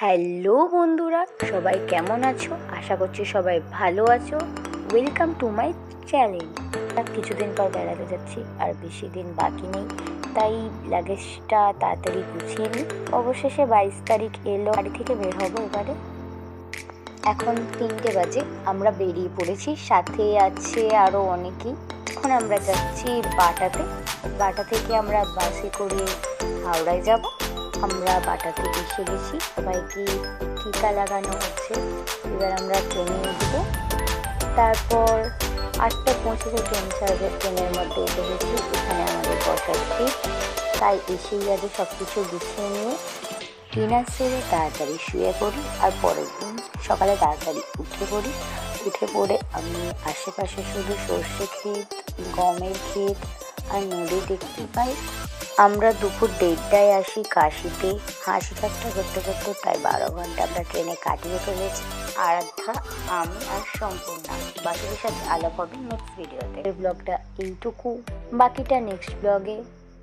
Hello বন্ধুরা, সবাই কেমন আছো? আশা করছি সবাই ভালো আছো। Welcome to my channel. কিছুদিন পর বেড়াতে যাচ্ছি, আর বেশি দিন বাকি নেই, তাই লাগেজটা তাড়াতাড়ি গুছিয়ে নিই। অবশেষে 22 তারিখ এলো, বাড়ি থেকে বের হবো এবারে। এখন 3টে বাজে, আমরা বেরিয়ে পড়েছি, সাথে আছে আরও অনেকেই। এখন আমরা যাচ্ছি বাটাতে। বাটা থেকে আমরা বাসে করে হাওড়ায় যাব। আমরা বাটাতে এসে গেছি, সবাইকে টিকা লাগানো হচ্ছে। এবার আমরা ট্রেনে উঠবো। তারপর 8টা 25-এ ট্রেন ছাড়বে। ট্রেনের মধ্যে এসে গেছি, এখানে আমাদের বসার সিট। তাই এসেই আগে সব কিছু গুছিয়ে নিয়ে ডিনার সেরে তাড়াতাড়ি শুয়ে পড়ি, আর পরের দিন সকালে তাড়াতাড়ি উঠে পড়ি। উঠে পড়ে আমি আশেপাশে শুধু সর্ষে ক্ষেত, গমের ক্ষেত আর নদী দেখতে পাই। আমরা দুপুর 1:30টায় আসি কাশিতে। হাসি ঠাট্টা করতে করতে প্রায় 12 ঘন্টা আমরা ট্রেনে কাটিয়ে ফেলেছি। আরাধ্যা, আমি আর সম্পূর্ণা। বাকিদের সাথে আলাপ হবে নেক্সট ভিডিওতে। এই ব্লগটা এইটুকু, বাকিটা নেক্সট ব্লগে।